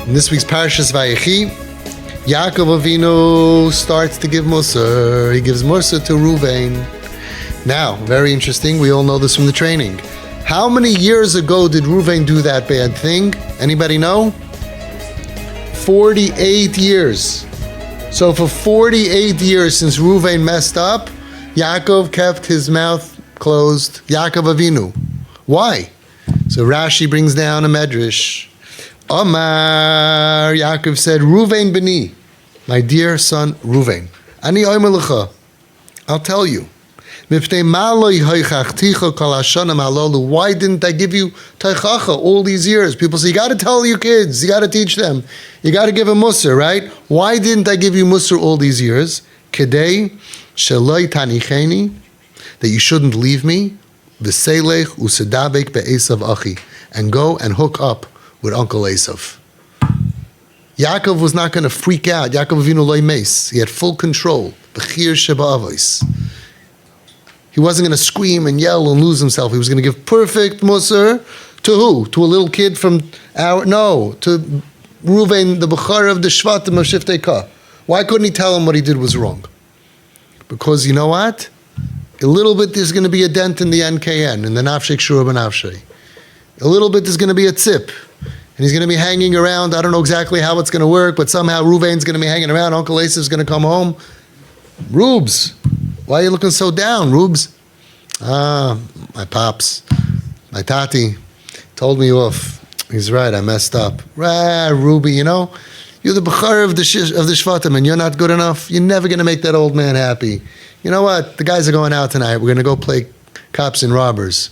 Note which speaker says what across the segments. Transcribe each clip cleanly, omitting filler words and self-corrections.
Speaker 1: In this week's Parshas Vayichi, Yaakov Avinu starts to give Musar. He gives Musar to Ruvain. Now, very interesting, we all know this from the training. How many years ago did Ruvain do that bad thing? Anybody know? 48 years. So for 48 years since Ruvain messed up, Yaakov kept his mouth closed. Yaakov Avinu. Why? So Rashi brings down a medrash. Omar, Yaakov said, Ruvain b'ni, my dear son Ruvain, ani omer lecha, I'll tell you. Why didn't I give you teichacha all these years? People say, you got to tell your kids, you got to teach them, you got to give them musar, right? Why didn't I give you musar all these years? Kedei sheloi tanicheni, that you shouldn't leave me, v'seilech usedabek be'esav achi, and go and hook up with Uncle Esav. Yaakov was not going to freak out. Yaakov Avinu loy meis. He had full control. B'chir sheba avos. He wasn't going to scream and yell and lose himself. He was going to give perfect musar to who? To a little kid from to Ruvain, the Bechar of the Shvatim of Shiftei Ka. Why couldn't he tell him what he did was wrong? Because you know what? A little bit there's going to be a dent in the NKN, in the Nafshei Kshura B'Nafshei. A little bit there's going to be a tzip. And he's going to be hanging around. I don't know exactly how it's going to work, but somehow Ruvain's going to be hanging around. Uncle Esav's going to come home. Rubes, why are you looking so down, Rubes? My pops, my tati told me off. He's right, I messed up. Ruby, you know, you're the Bechar of the Shvatim and you're not good enough. You're never going to make that old man happy. You know what? The guys are going out tonight. We're going to go play cops and robbers.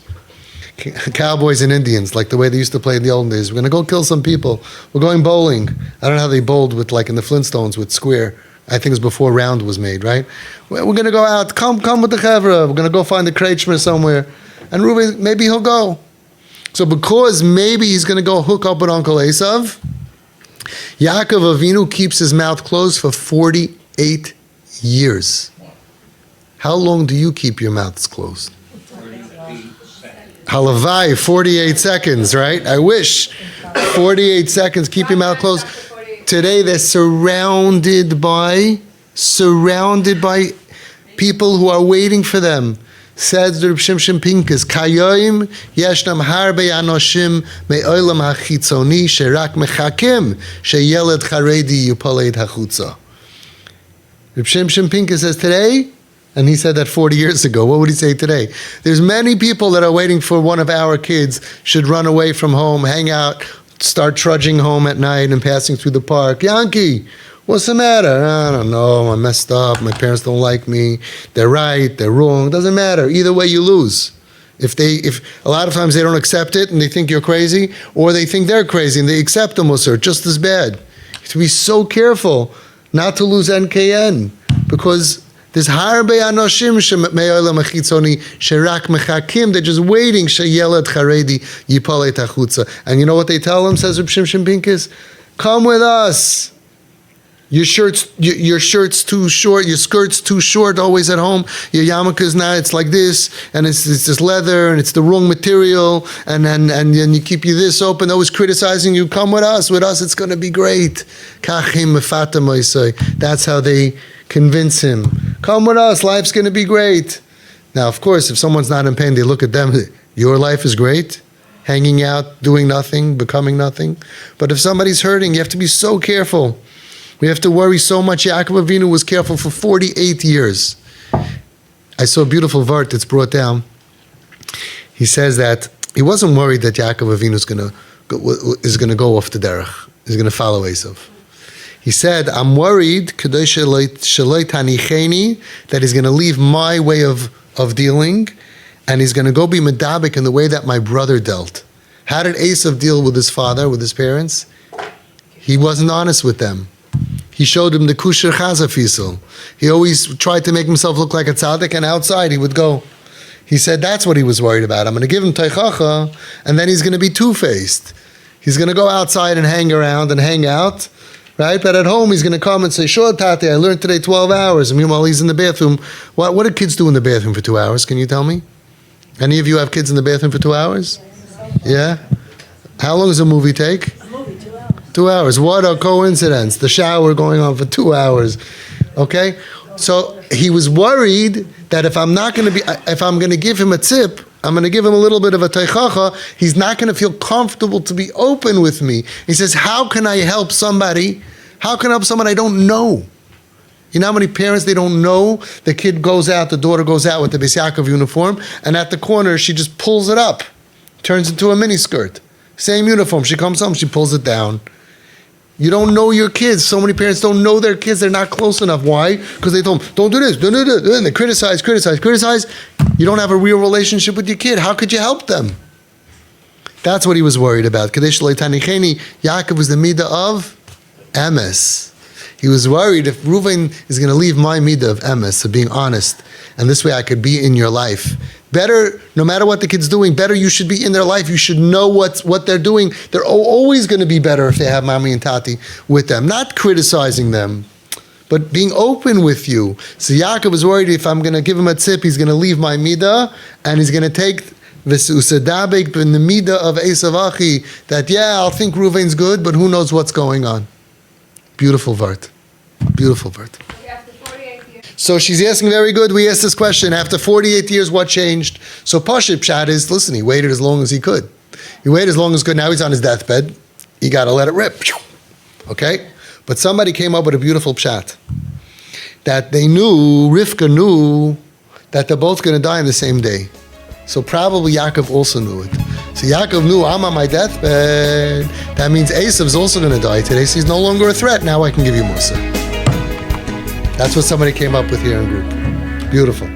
Speaker 1: Cowboys and Indians, like the way they used to play in the old days. We're going to go kill some people. We're going bowling. I don't know how they bowled with, like in the Flintstones with square. I think it was before round was made, right? We're going to go out. Come with the chevra. We're going to go find the Kreitzmer somewhere. And Ruben, maybe he'll go. So because maybe he's going to go hook up with Uncle Esav, Yaakov Avinu keeps his mouth closed for 48 years. How long do you keep your mouths closed? Halavai, 48 seconds, right? I wish. 48 seconds, keep your mouth closed. Today they're surrounded by people who are waiting for them. Says the Reb Shimshon Pincus, Kayoim yeshnam harbe anoshim me'olam hachitzoni sherak mechakim sheyeled charedi yupaled hachutza. Reb Shimshon Pincus says today, and he said that 40 years ago. What would he say today? There's many people that are waiting for one of our kids should run away from home, hang out, start trudging home at night and passing through the park. Yankee, what's the matter? I don't know. I messed up. My parents don't like me. They're right. They're wrong. Doesn't matter. Either way, you lose. If a lot of times they don't accept it and they think you're crazy, or they think they're crazy and they accept the musar just as bad. You have to be so careful not to lose NKN, because there's harbe anoshim me'olam hachitzoni sherak mechakim. They're just waiting. Sheyeled charedi yipalei tachutza. And you know what they tell him? Says Reb Shimshon Pincus, come with us. Your shirt's too short. Your skirt's too short. Always at home. Your yarmulke's not. It's like this, and it's just leather, and it's the wrong material. And you keep you this open. Always criticizing you. Come with us. With us, it's going to be great. Kachim mefatem oisei. That's how they convince him. Come with us, life's going to be great. Now, of course, if someone's not in pain, they look at them, your life is great, hanging out, doing nothing, becoming nothing. But if somebody's hurting, you have to be so careful. We have to worry so much. Yaakov Avinu was careful for 48 years. I saw a beautiful vart that's brought down. He says that he wasn't worried that Yaakov Avinu is going to go off the derech. He's going to follow Esav. He said, I'm worried that he's going to leave my way of dealing, and he's going to go be medabik in the way that my brother dealt. How did Esav deal with his father, with his parents? He wasn't honest with them. He showed him the kusher chazafisel. He always tried to make himself look like a tzaddik, and outside he would go. He said that's what he was worried about. I'm going to give him teichacha, and then he's going to be two-faced. He's going to go outside and hang around and hang out, right? But at home, he's going to come and say, sure, Tate, I learned today 12 hours. And meanwhile, he's in the bathroom. What do kids do in the bathroom for 2 hours? Can you tell me? Any of you have kids in the bathroom for 2 hours? Yeah? How long does a movie take?
Speaker 2: A movie, 2 hours.
Speaker 1: 2 hours. What a coincidence. The shower going on for 2 hours. Okay? So he was worried that if I'm going to give him a tip, I'm going to give him a little bit of a teichacha, he's not going to feel comfortable to be open with me. He says, how can I help somebody? How can I help someone I don't know? You know how many parents, they don't know? The kid goes out, the daughter goes out with the Beis Yaakov uniform, and at the corner, she just pulls it up. Turns into a miniskirt. Same uniform. She comes home, she pulls it down. You don't know your kids. So many parents don't know their kids. They're not close enough. Why? Because they told them, don't do this, don't do this. And they criticize. You don't have a real relationship with your kid. How could you help them? That's what he was worried about. Kadesh lo yitanicheni, Yaakov was the midah of emes. He was worried if Reuven is going to leave my midah of emes, of being honest, and this way I could be in your life. Better, no matter what the kid's doing, better you should be in their life. You should know what they're doing. They're always going to be better if they have mommy and tati with them. Not criticizing them, but being open with you. So Yaakov was worried if I'm going to give him a tip, he's going to leave my midah, and he's going to take v'usadabek in the midah of Esav Achi, that I'll think Reuven's good, but who knows what's going on. Beautiful vart. Beautiful vart. So she's asking, very good, we asked this question, after 48 years, what changed? So Pashut Pshat is, listen, he waited as long as he could. He waited as long as he could, now he's on his deathbed. You got to let it rip. Okay? But somebody came up with a beautiful Pshat. That they knew, Rivka knew, that they're both going to die on the same day. So probably Yaakov also knew it. So Yaakov knew, I'm on my deathbed. That means Esav's also going to die today, so he's no longer a threat. Now I can give you Musa. That's what somebody came up with here in group. Beautiful.